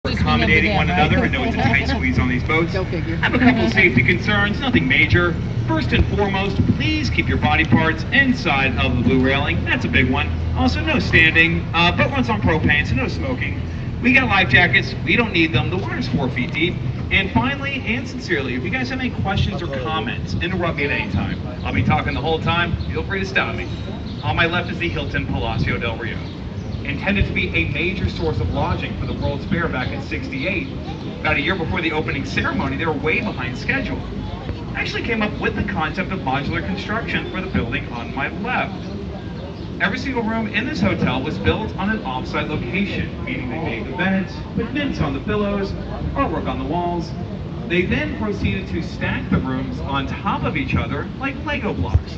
accommodating one another. I know it's a tight squeeze on these boats. Go figure. I have a couple of safety concerns, nothing major. First and foremost, please keep your body parts inside of the blue railing. That's a big one. Also, no standing. Boat runs on propane, so no smoking. We got life jackets. We don't need them. The water's 4 feet deep. And finally, and sincerely, if you guys have any questions or comments, interrupt me at any time. I'll be talking the whole time. Feel free to stop me. On my left is the Hilton Palacio del Rio. Intended to be a major source of lodging for the World's Fair back in '68. About a year before the opening ceremony, they were way behind schedule. I actually came up with the concept of modular construction for the building on my left. Every single room in this hotel was built on an off-site location, meaning they made the beds, put mints on the pillows, artwork on the walls. They then proceeded to stack the rooms on top of each other like Lego blocks.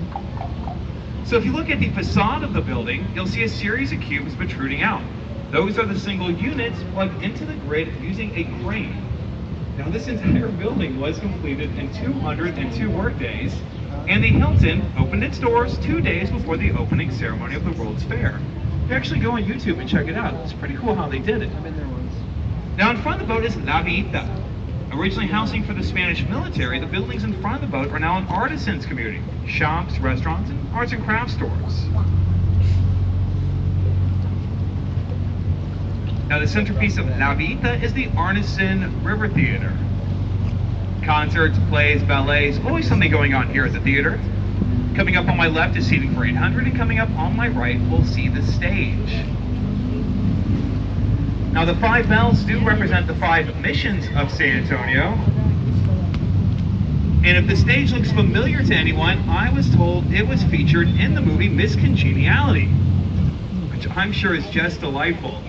So if you look at the facade of the building, you'll see a series of cubes protruding out. Those are the single units plugged into the grid using a crane. Now this entire building was completed in 202 work days, and the Hilton opened its doors 2 days before the opening ceremony of the World's Fair. You can actually go on YouTube and check it out. It's pretty cool how they did it. I've been there once. Now in front of the boat is La Villita. Originally housing for the Spanish military, the buildings in front of the boat are now an artisans community, shops, restaurants, and arts and crafts stores. Now the centerpiece of La Villita is the Arneson River Theater. Concerts, plays, ballets, always something going on here at the theater. Coming up on my left is seating for 800, and coming up on my right, we'll see the stage. Now the 5 bells do represent the 5 missions of San Antonio. And if the stage looks familiar to anyone, I was told it was featured in the movie Miss Congeniality, which I'm sure is just delightful.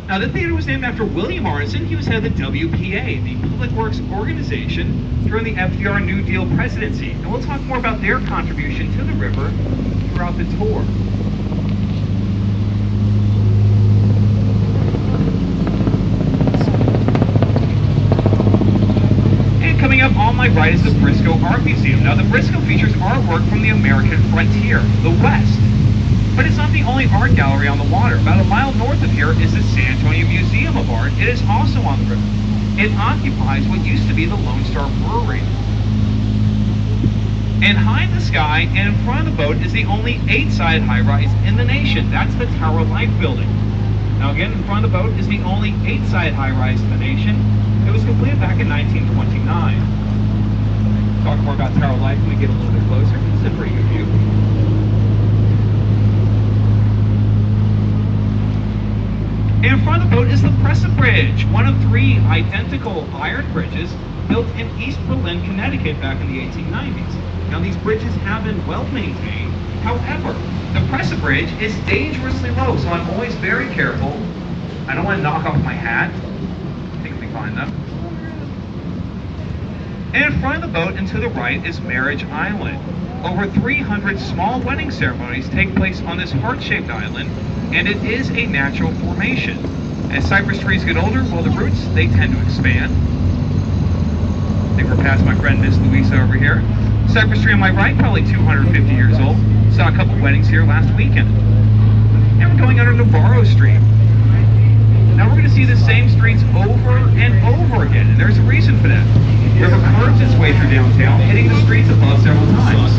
Now the theater was named after William Arneson. He was head of the WPA, the Public Works Organization, during the FDR New Deal presidency. And we'll talk more about their contribution to the river throughout the tour. Coming up on my right is the Briscoe Art Museum. Now the Briscoe features artwork from the American frontier, the West. But it's not the only art gallery on the water. About a mile north of here is the San Antonio Museum of Art. It is also on the river. It occupies what used to be the Lone Star Brewery. And high in the sky and in front of the boat is the only 8-sided high-rise in the nation. That's the Tower Life building. Now again, in front of the boat is the only 8-sided high-rise in the nation. It was completed back in 1929. Talk more about Tower Life when we get a little bit closer. It's a pretty good view. And in front of the boat is the Presa Bridge, one of 3 identical iron bridges built in East Berlin, Connecticut back in the 1890s. Now these bridges have been well maintained. However, the Presa Bridge is dangerously low, so I'm always very careful. I don't want to knock off my hat. Find them. And in front of the boat and to the right is Marriage Island. Over 300 small wedding ceremonies take place on this heart-shaped island, and it is a natural formation. As cypress trees get older, well, the roots, they tend to expand. I think we're past my friend Miss Louisa over here. Cypress tree on my right, probably 250 years old. Saw a couple weddings here last weekend. And we're going under Navarro Street. Now we're going to see the same streets over and over again, and there's a reason for that. The river curves its way through downtown, hitting the streets above several times.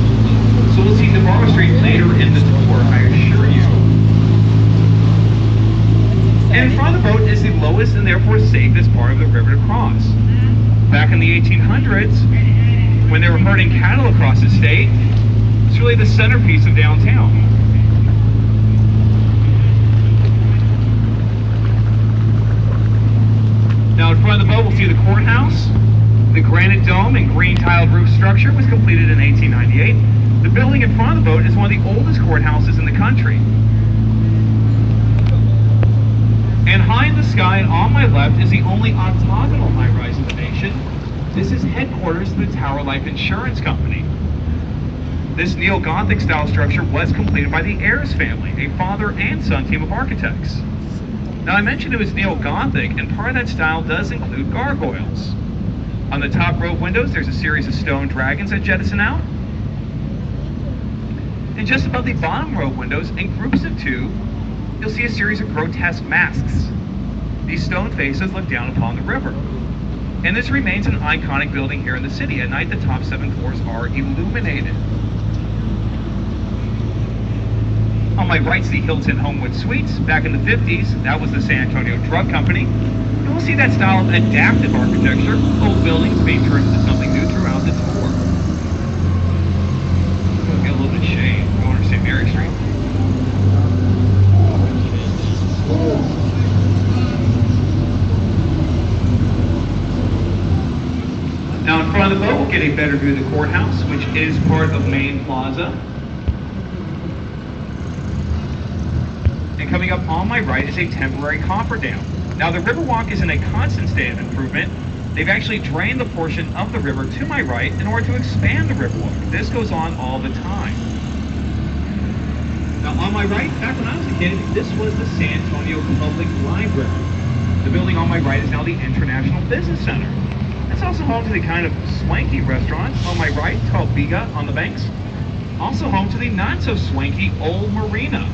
So we'll see Navarro Street later in the tour, I assure you. And in front of the boat is the lowest and therefore safest part of the river to cross. Back in the 1800s, when they were herding cattle across the state, it's really the centerpiece of downtown. Now in front of the boat, we'll see the courthouse. The granite dome and green tiled roof structure was completed in 1898. The building in front of the boat is one of the oldest courthouses in the country. And high in the sky and on my left is the only octagonal high-rise in the nation. This is headquarters to the Tower Life Insurance Company. This neo-Gothic style structure was completed by the Ayers family, a father and son team of architects. Now I mentioned it was neo-Gothic, and part of that style does include gargoyles. On the top row of windows, there's a series of stone dragons that jettison out. And just above the bottom row of windows, in groups of 2, you'll see a series of grotesque masks. These stone faces look down upon the river. And this remains an iconic building here in the city. At night, the top 7 floors are illuminated. On my right's the Hilton Homewood Suites. Back in the 50s, that was the San Antonio Drug Company. And we'll see that style of adaptive architecture, old buildings being turned into something new throughout the tour. We'll get a little bit of shade going to St. Mary Street. Now in front of the boat, we'll get a better view of the courthouse, which is part of Main Plaza. And coming up on my right is a temporary cofferdam. Now the Riverwalk is in a constant state of improvement. They've actually drained the portion of the river to my right in order to expand the Riverwalk. This goes on all the time. Now on my right, back when I was a kid, this was the San Antonio Public Library. The building on my right is now the International Business Center. It's also home to the kind of swanky restaurant on my right called Biga on the Banks. Also home to the not so swanky Old Marina.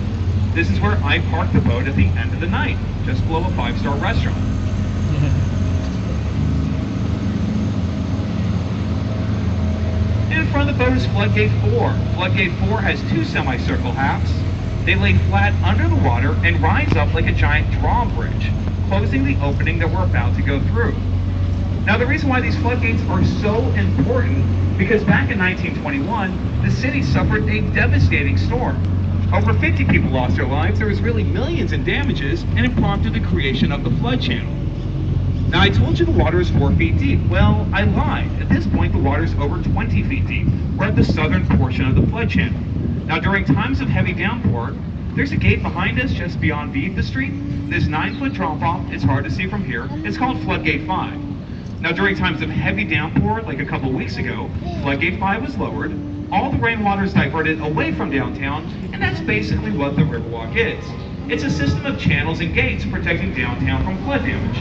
This is where I park the boat at the end of the night, just below a 5-star restaurant. In front of the boat is Floodgate 4. Floodgate 4 has 2 semicircle halves. They lay flat under the water and rise up like a giant drawbridge, closing the opening that we're about to go through. Now the reason why these floodgates are so important, because back in 1921, the city suffered a devastating storm. Over 50 people lost their lives, there was really millions in damages, and it prompted the creation of the flood channel. Now I told you the water is 4 feet deep. Well, I lied. At this point, the water is over 20 feet deep. We're at the southern portion of the flood channel. Now during times of heavy downpour, there's a gate behind us just beyond Viva Street. This 9-foot drop-off, it's hard to see from here. It's called Floodgate 5. Now during times of heavy downpour, like a couple weeks ago, Floodgate 5 was lowered, all the rainwater is diverted away from downtown, and that's basically what the Riverwalk is. It's a system of channels and gates protecting downtown from flood damage.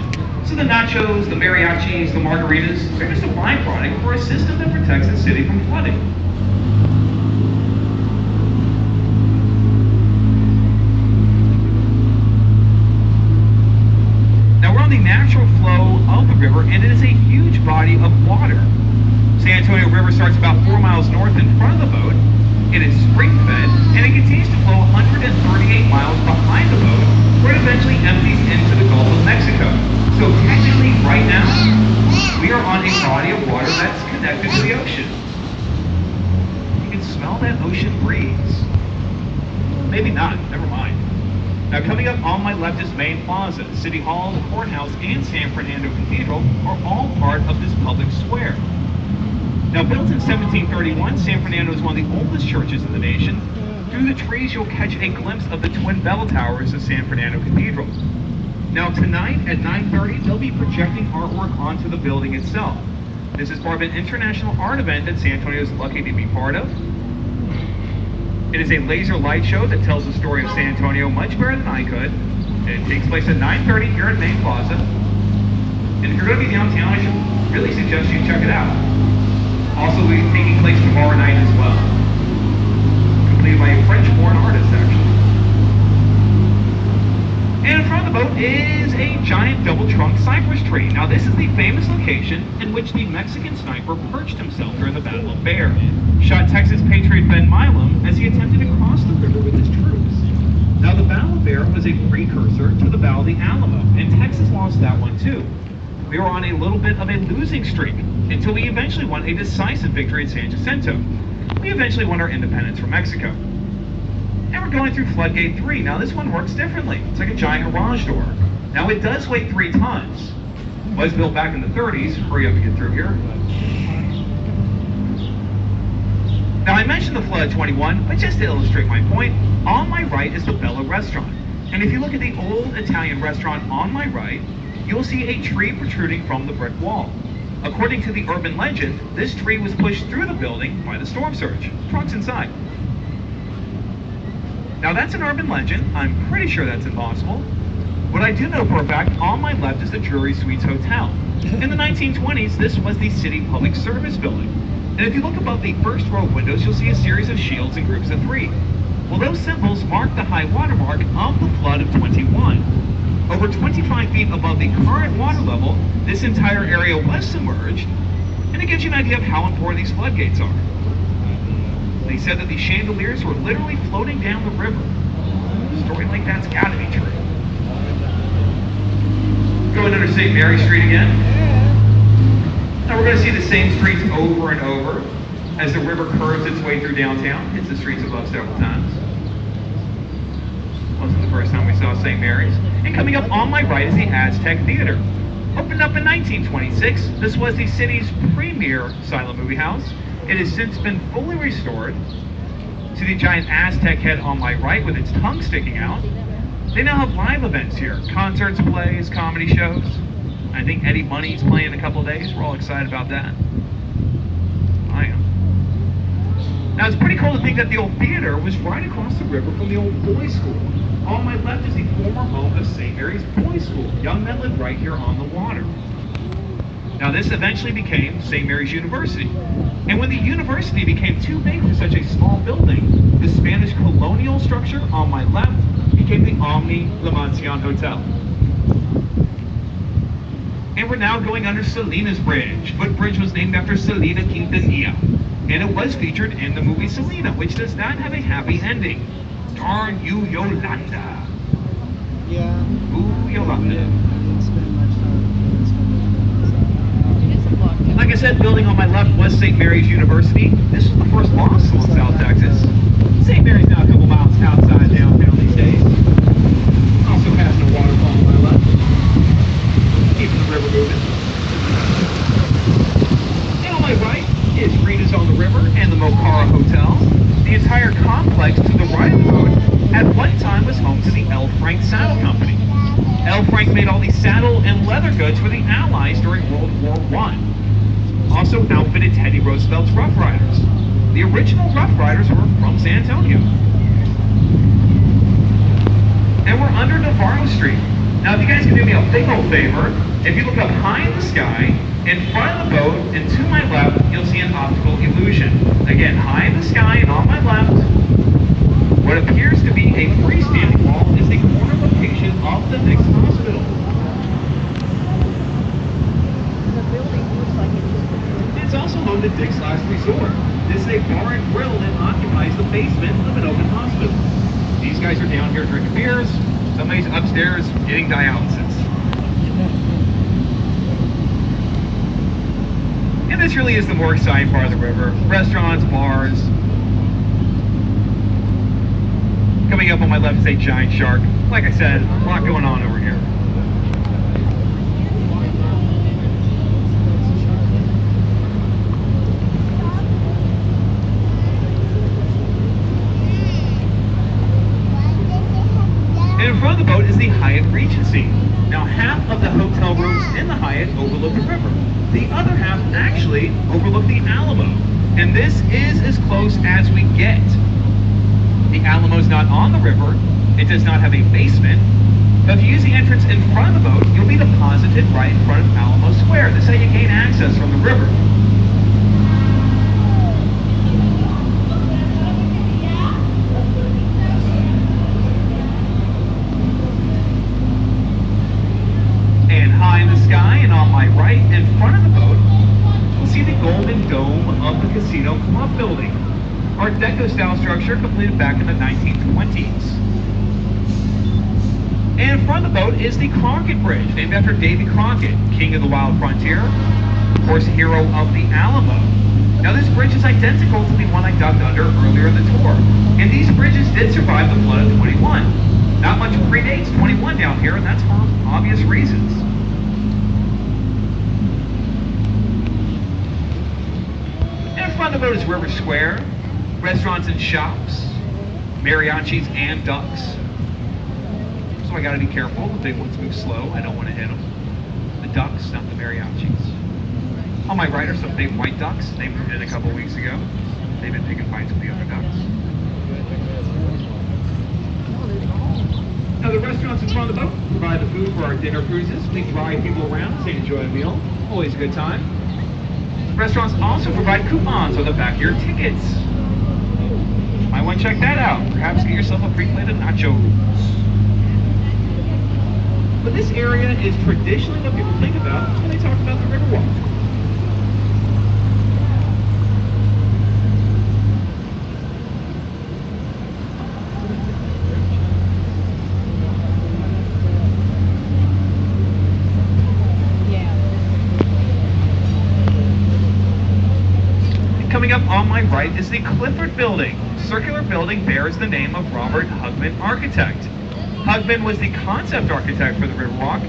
So the nachos, the mariachis, the margaritas, they're just a byproduct for a system that protects the city from flooding. The natural flow of the river, and it is a huge body of water. San Antonio River starts about 4 miles north in front of the boat. It is spring-fed, and it continues to flow 138 miles behind the boat, where it eventually empties into the Gulf of Mexico. So technically, right now, we are on a body of water that's connected to the ocean. You can smell that ocean breeze. Maybe not, never mind. Now coming up on my left is Main Plaza. City Hall, the courthouse, and San Fernando Cathedral are all part of this public square. Now built in 1731, San Fernando is one of the oldest churches in the nation. Through the trees you'll catch a glimpse of the twin bell towers of San Fernando Cathedral. Now tonight at 9:30 they'll be projecting artwork onto the building itself. This is part of an international art event that San Antonio is lucky to be part of. It is a laser light show that tells the story of San Antonio much better than I could. And it takes place at 9:30 here at Main Plaza. And if you're going to be downtown, I should really suggest you check it out. Also, we'll be taking place tomorrow night as well. Completed by a French-born artist, actually. And in front of the boat is a giant double-trunk cypress tree. Now, this is the famous location in which the Mexican sniper perched himself during the Battle of Bear. Shot Texas patriot Ben Milam as he attempted to cross the river with his troops. Now, the Battle of Bear was a precursor to the Battle of the Alamo, and Texas lost that one too. We were on a little bit of a losing streak until we eventually won a decisive victory at San Jacinto. We eventually won our independence from Mexico. And we're going through Floodgate 3. Now this one works differently. It's like a giant garage door. Now it does weigh 3 tons. It was built back in the 30s. Hurry up and get through here. Now I mentioned the flood 21, but just to illustrate my point, on my right is the Bella restaurant. And if you look at the old Italian restaurant on my right, you'll see a tree protruding from the brick wall. According to the urban legend, this tree was pushed through the building by the storm surge. Trunk's inside. Now that's an urban legend. I'm pretty sure that's impossible. What I do know for a fact, on my left is the Drury Suites Hotel. In the 1920s, this was the city public service building. And if you look above the first row of windows, you'll see a series of shields in groups of 3. Well, those symbols mark the high water mark of the flood of 21. Over 25 feet above the current water level, this entire area was submerged, and it gives you an idea of how important these floodgates are. They said that the chandeliers were literally floating down the river. A story like that's gotta be true. Going under St. Mary Street again. Now we're going to see the same streets over and over as the river curves its way through downtown. Hits the streets above several times. Wasn't the first time we saw St. Mary's. And coming up on my right is the Aztec Theater. Opened up in 1926, this was the city's premier silent movie house. It has since been fully restored. See the giant Aztec head on my right with its tongue sticking out. They now have live events here. Concerts, plays, comedy shows. I think Eddie Money's playing in a couple of days. We're all excited about that. I am. Now it's pretty cool to think that the old theater was right across the river from the old boys' school. On my left is the former home of St. Mary's Boys' School. Young men lived right here on the water. Now this eventually became St. Mary's University. And when the university became too big for such a small building, the Spanish colonial structure on my left became the Omni La Mansion Hotel. And we're now going under Selena's Bridge. Footbridge was named after Selena Quintanilla. And it was featured in the movie Selena, which does not have a happy ending. Darn you, Yolanda. Yeah. Ooh, Yolanda. Didn't spend much time. Like I said, building on my left was St. Mary's University. This was the first law school in South Texas. St. Mary's now a couple miles outside downtown these days. Also passing a waterfall on my left. Keeping the river moving. And on my right is Rita's on the River and the Mocara Hotel. The entire complex to the right of the road at one time was home to the L. Frank Saddle Company. L. Frank made all the saddle and leather goods for the Allies during World War I. Also outfitted Teddy Roosevelt's Rough Riders. The original Rough Riders were from San Antonio. And we're under Navarro Street. Now if you guys can do me a big old favor, if you look up high in the sky, in front of the boat and to my left, you'll see an optical illusion. Again, high in the sky and on my left, what appears to be a freestanding wall is the corner location of the next hospital. The building looks like it's It's also home to Dick's Last Resort. This is a bar and grill that occupies the basement of an open hospital. These guys are down here drinking beers. Somebody's upstairs getting dialysis. And this really is the more exciting part of the river. Restaurants, bars. Coming up on my left is a giant shark. Like I said, a lot going on over here. And in front of the boat is the Hyatt Regency. Now, half of the hotel rooms in the Hyatt overlook the river. The other half actually overlook the Alamo. And this is as close as we get. The Alamo's not on the river. It does not have a basement. But if you use the entrance in front of the boat, you'll be deposited right in front of Alamo Square. This is how you gain access from the river. And high in the sky and on my right, in front of the boat, we'll see the golden dome of the Casino Club building. Art Deco style structure completed back in the 1920s. And in front of the boat is the Crockett Bridge, named after Davy Crockett, king of the wild frontier, of course, hero of the Alamo. Now this bridge is identical to the one I ducked under earlier in the tour. And these bridges did survive the flood of 21. Not much predates 21 down here, and that's for obvious reasons. And in front of the boat is River Square, restaurants and shops, mariachis and ducks. So I gotta be careful. The big ones move slow. I don't want to hit them. The ducks, not the mariachis. On my right are some big white ducks. They moved in a couple weeks ago. They've been picking fights with the other ducks. Now the restaurants in front of the boat provide the food for our dinner cruises. We drive people around, say enjoy a meal. Always a good time. Restaurants also provide coupons on the back of your tickets. My might want to check that out. Perhaps get yourself a pre-plated nachos. But this area is traditionally what people think about when they talk about the Riverwalk. Coming up on my right is the Clifford Building. Circular building bears the name of Robert Hugman, architect. Hugman was the concept architect for the Riverwalk,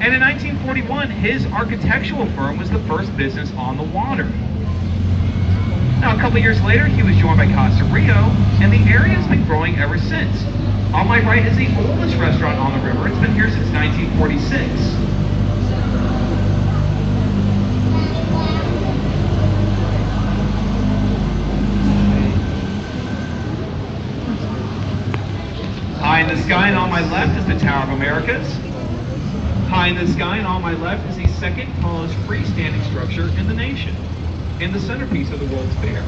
and in 1941, his architectural firm was the first business on the water. Now, a couple years later, he was joined by Casa Rio, and the area has been growing ever since. On my right is the oldest restaurant on the river. It's been here since 1946. High in the sky and on my left is the Tower of Americas. High in the sky and on my left is the second tallest freestanding structure in the nation, and the centerpiece of the World's Fair.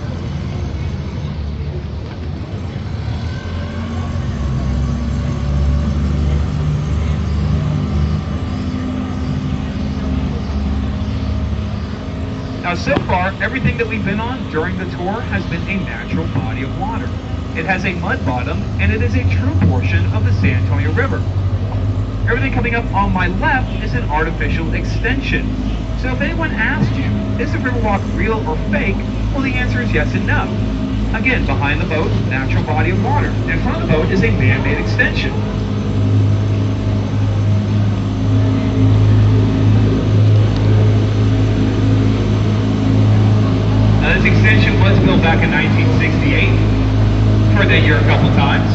Now, so far, everything that we've been on during the tour has been a natural body of water. It has a mud bottom, and it is a true portion of the San Antonio River. Everything coming up on my left is an artificial extension. So if anyone asked you, is the Riverwalk real or fake? Well, the answer is yes and no. Again, behind the boat, natural body of water. In front of the boat is a man-made extension. Now, this extension was built back in 1968. Heard that year a couple times.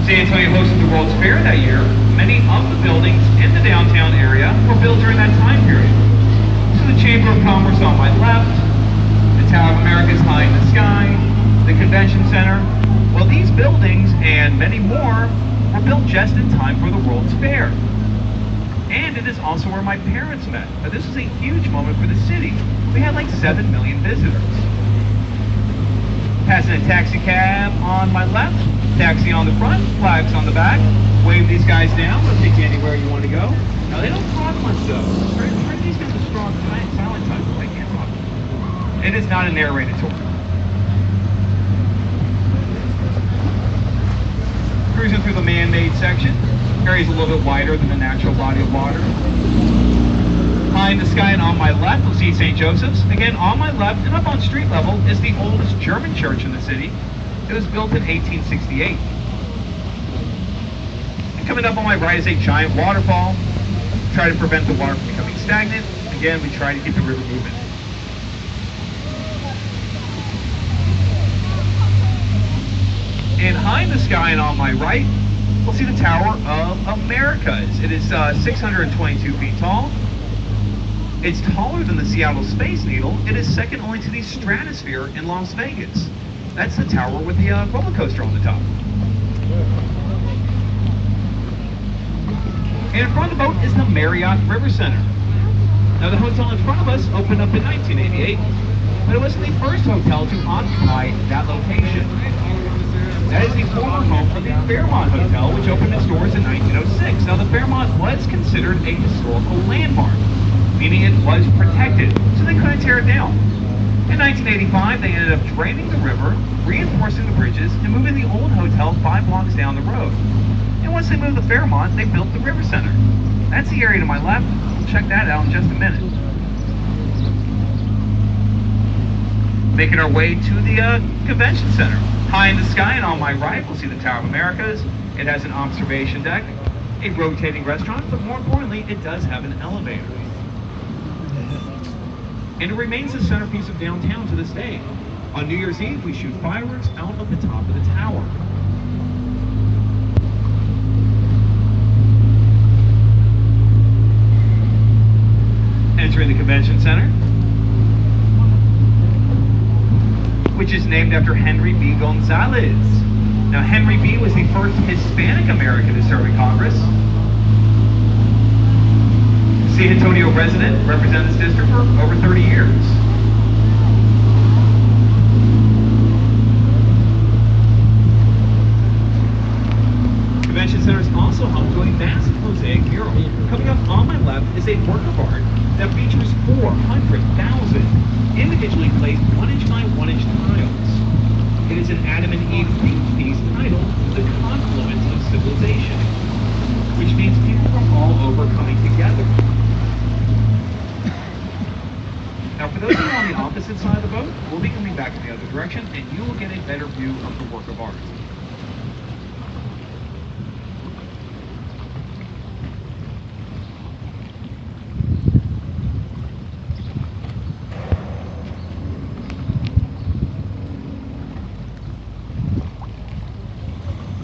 San Antonio hosted the World's Fair that year. Many of the buildings in the downtown area were built during that time period. So the Chamber of Commerce on my left, the Tower of Americas high in the sky, the Convention Center. Well, these buildings and many more were built just in time for the World's Fair. And it is also where my parents met. Now, this was a huge moment for the city. We had like 7 million visitors. Passing a taxi cab on my left, taxi on the front, flags on the back. Wave these guys down, we'll take you anywhere you want to go. Now, they don't talk much though. These guys are strong silent type, but they can't talk. It is not a narrated tour. Cruising through the man-made section. Area's a little bit wider than the natural body of water. High in the sky and on my left, we'll see St. Joseph's. Again, on my left and up on street level is the oldest German church in the city. It was built in 1868. And coming up on my right is a giant waterfall. Try to prevent the water from becoming stagnant. Again, we try to keep the river moving. And high in the sky and on my right, we'll see the Tower of Americas. It is 622 feet tall. It's taller than the Seattle Space Needle. It is second only to the Stratosphere in Las Vegas. That's the tower with the roller coaster on the top. And in front of the boat is the Marriott River Center. Now, the hotel in front of us opened up in 1988, but it wasn't the first hotel to occupy that location. That is the former home for the Fairmont Hotel, which opened its doors in 1906. Now, the Fairmont was considered a historical landmark, meaning it was protected, so they couldn't tear it down. In 1985, they ended up draining the river, reinforcing the bridges, and moving the old hotel 5 blocks down the road. And once they moved the Fairmont, they built the River Center. That's the area to my left. We'll check that out in just a minute. Making our way to the Convention Center. High in the sky and on my right, we'll see the Tower of Americas. It has an observation deck, a rotating restaurant, but more importantly, it does have an elevator. And it remains the centerpiece of downtown to this day. On New Year's Eve, we shoot fireworks out of the top of the tower. Entering the Convention Center, which is named after Henry B. Gonzalez. Now, Henry B. was the first Hispanic American to serve in Congress. San Antonio resident, represented this district for over 30 years. massive mosaic mural. Coming up on my left is a work of art that features 400,000 individually placed 1-inch by 1-inch tiles. It is an Adam and Eve piece titled The Confluence of Civilization, which means people from all over coming together. Now, for those of you on the opposite side of the boat, we'll be coming back in the other direction, and you will get a better view of the work of art.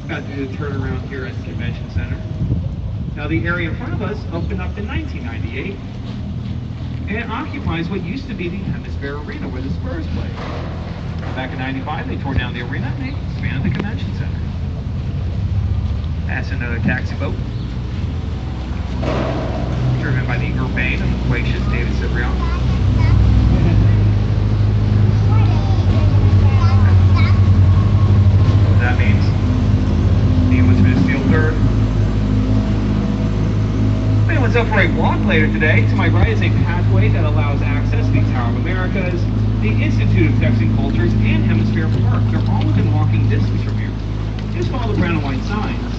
About to do the turnaround here at the convention center. Now, the area in front of us opened up in 1998. And it occupies what used to be the Hemisphere Arena where the Spurs played. Back in '95, they tore down the arena and they expanded the convention center. That's another taxi boat. Driven by the urbane and loquacious David Cipriano. What that means? Needless for the steel third. If anyone's up for a walk later today, to my right is a pathway that allows access to the Tower of Americas, the Institute of Texan Cultures, and Hemisphere Park. They're all within walking distance from here. Just follow the brown and white signs.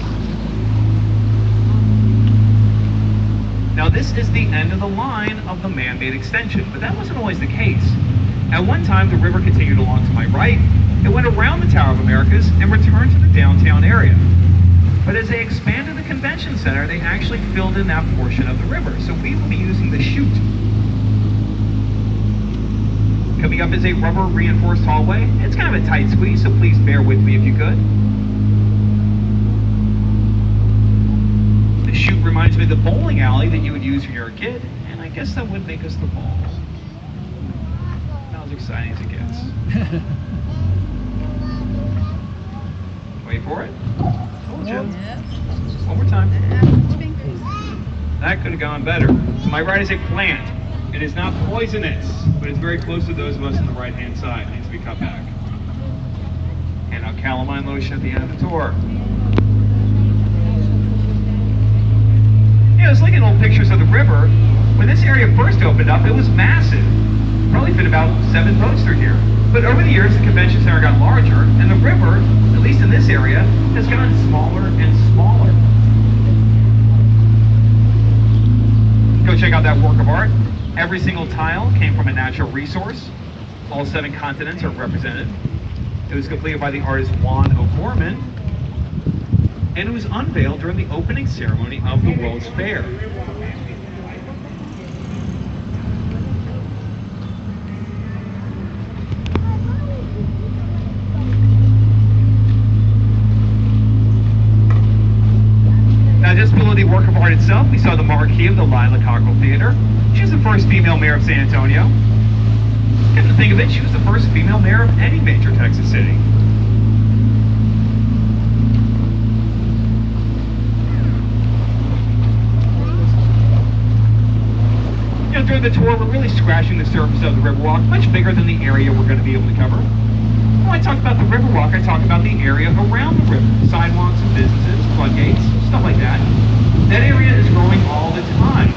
Now this is the end of the line of the man-made extension, but that wasn't always the case. At one time, the river continued along to my right, it went around the Tower of Americas, and returned to the downtown area. But as they expanded the convention center, they actually filled in that portion of the river. So we will be using the chute. Coming up is a rubber reinforced hallway. It's kind of a tight squeeze, so please bear with me if you could. The chute reminds me of the bowling alley that you would use when you were a kid, and I guess that would make us the balls. Not as exciting as it gets. Wait for it. One more time. That could have gone better. To my right is a plant. It is not poisonous, but it's very close to those of us on the right-hand side. It needs to be cut back. And out calamine lotion at the end of the tour. I was looking at old pictures of the river. When this area first opened up, it was massive. Probably fit about 7 boats through here. But over the years, the convention center got larger, and the river, at least in this area, has gotten smaller and smaller. Go check out that work of art. Every single tile came from a natural resource. All 7 continents are represented. It was completed by the artist Juan O'Gorman, and it was unveiled during the opening ceremony of the World's Fair. Now, just below the work of art itself, we saw the marquee of the Lila Cockrell Theater. She was the first female mayor of San Antonio. Come to think of it, she was the first female mayor of any major Texas city. You know, during the tour, we're really scratching the surface of the Riverwalk, much bigger than the area we're going to be able to cover. When I talk about the Riverwalk, I talk about the area around the river, sidewalks and businesses, floodgates, stuff like that. That area is growing all the time.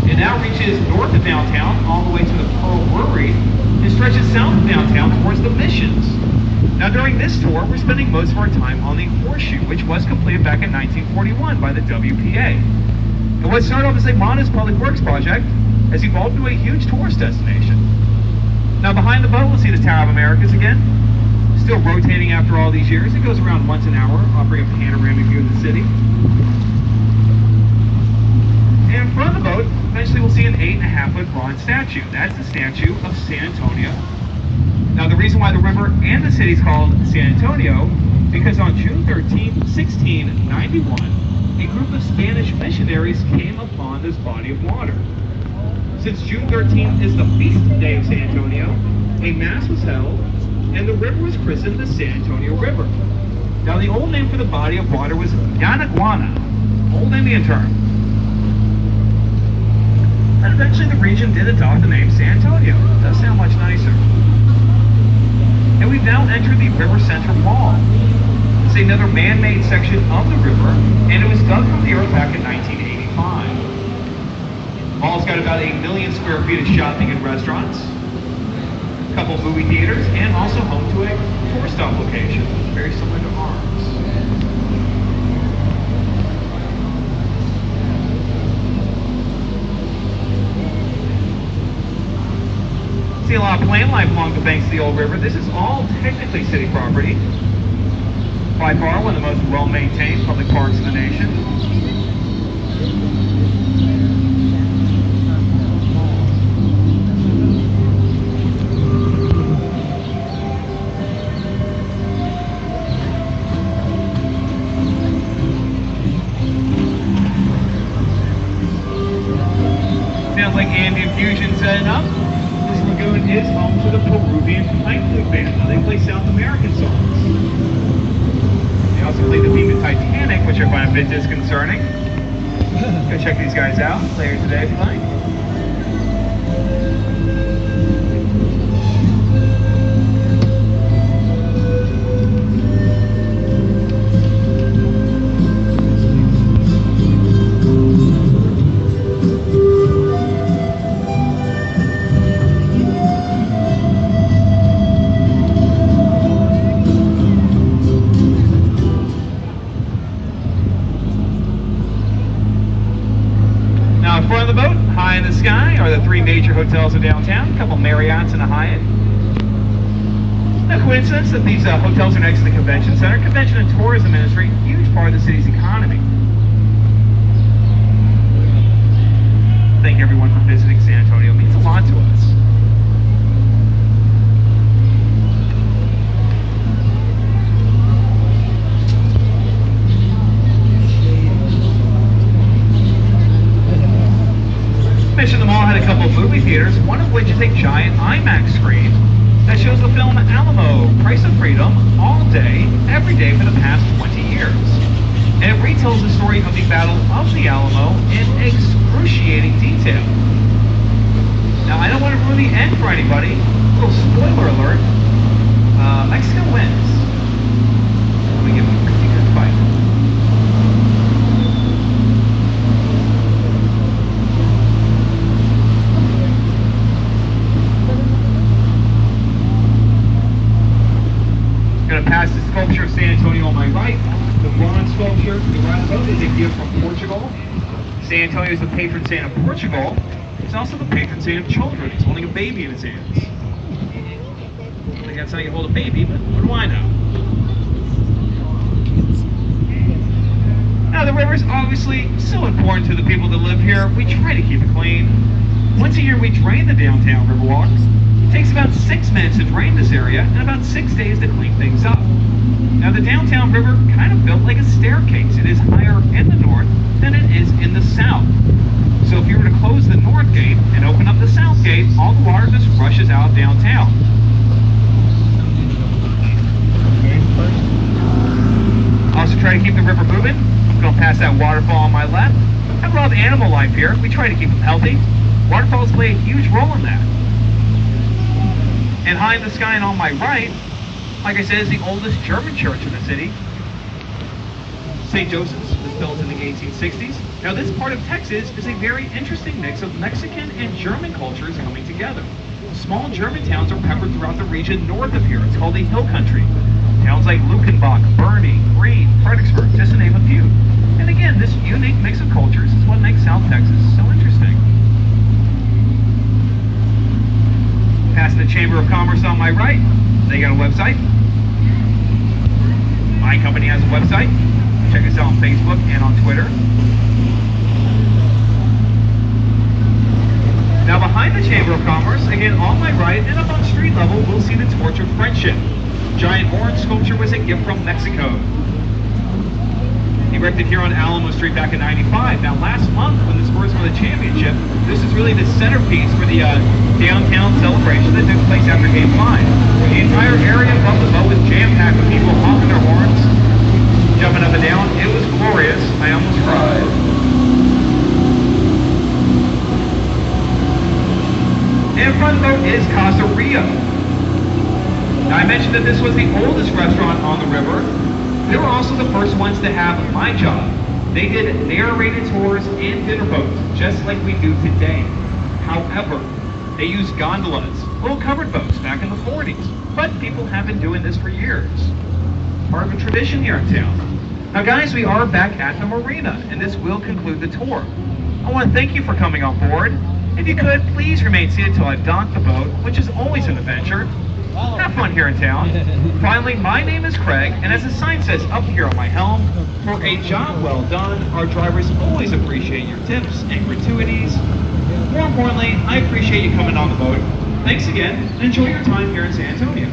It now reaches north of downtown, all the way to the Pearl Brewery, and stretches south of downtown towards the Missions. Now during this tour, we're spending most of our time on the Horseshoe, which was completed back in 1941 by the WPA. And what started off as a modest public works project has evolved into a huge tourist destination. Now behind the boat, we'll see the Tower of Americas again. Still rotating after all these years. It goes around once an hour, offering a panoramic view of the city. And in front of the boat, eventually we'll see an 8.5-foot bronze statue. That's the statue of San Antonio. Now the reason why the river and the city is called San Antonio, because on June 13, 1691, a group of Spanish missionaries came upon this body of water. Since June 13th is the feast day of San Antonio, a mass was held, and the river was christened the San Antonio River. Now the old name for the body of water was Yanaguana, old Indian term. And eventually the region did adopt the name San Antonio. It does sound much nicer. And we've now entered the River Center Mall. This is another man-made section of the river, and it was dug from the earth back in 1985. Mall's got about 8 million square feet of shopping and restaurants, a couple movie theaters, and also home to a tour stop location, very similar to ours. See a lot of plant life along the banks of the old river. This is all technically city property. By far one of the most well-maintained public parks in the nation. Sounds like ambient fusion setting up. Lagoon is home to the Peruvian Pipe Flute Band. Now they play South American songs. They also play the theme of Titanic, which I find a bit disconcerting. Go check these guys out later today if you like. In front of the boat, high in the sky, are the 3 major hotels of downtown, a couple Marriotts and a Hyatt. No coincidence that these hotels are next to the convention center. Convention and tourism industry, huge part of the city's economy. Thank everyone for visiting San Antonio. It means a lot to us. Mentioned the mall had a couple of movie theaters, one of which is a giant IMAX screen that shows the film Alamo, Price of Freedom, all day, every day for the past 20 years. And it retells the story of the Battle of the Alamo in excruciating detail. Now, I don't want to ruin the end for anybody. A little spoiler alert. Mexico wins. Let me give them a pretty good fight. Going to pass the sculpture of San Antonio on my right. The bronze sculpture to the right of it is a gift from Portugal. San Antonio is the patron saint of Portugal. He's also the patron saint of children. He's holding a baby in his hands. I think that's how you hold a baby, but what do I know? Now, the river is obviously so important to the people that live here. We try to keep it clean. Once a year, we drain the downtown Riverwalk. It takes about 6 minutes to drain this area and about 6 days to clean things up. Now the downtown river kind of built like a staircase. It is higher in the north than it is in the south. So if you were to close the north gate and open up the south gate, all the water just rushes out downtown. Also try to keep the river moving. I'm going past that waterfall on my left. Have a lot of animal life here. We try to keep them healthy. Waterfalls play a huge role in that. And high in the sky and on my right, like I said, is the oldest German church in the city. St. Joseph's was built in the 1860s. Now this part of Texas is a very interesting mix of Mexican and German cultures coming together. Small German towns are peppered throughout the region north of here. It's called the Hill Country. Towns like Luckenbach, Bernie, Greene, Fredericksburg, just to name a few. And again, this unique mix of cultures is what makes South Texas so interesting. Past the Chamber of Commerce on my right, they got a website. My company has a website. Check us out on Facebook and on Twitter. Now behind the Chamber of Commerce, again on my right and up on street level, we'll see the Torch of Friendship. Giant orange sculpture was a gift from Mexico. Erected here on Alamo Street back in '95. Now last month when the Spurs won the championship, this is really the centerpiece for the downtown celebration that took place after Game 5. The entire area above the boat was jam-packed with people honking their horns, jumping up and down. It was glorious. I almost cried. And in front of the boat is Casa Rio. Now I mentioned that this was the oldest restaurant on the river. They were also the first ones to have my job. They did narrated tours and dinner boats, just like we do today. However, they used gondolas, little covered boats back in the 40s, but people have been doing this for years. Part of a tradition here in town. Now guys, we are back at the marina, and this will conclude the tour. I want to thank you for coming on board. If you could, please remain seated until I've docked the boat, which is always an adventure. Have fun here in town. Finally, my name is Craig, and as the sign says up here on my helm, for a job well done, our drivers always appreciate your tips and gratuities. More importantly, I appreciate you coming on the boat. Thanks again, and enjoy your time here in San Antonio.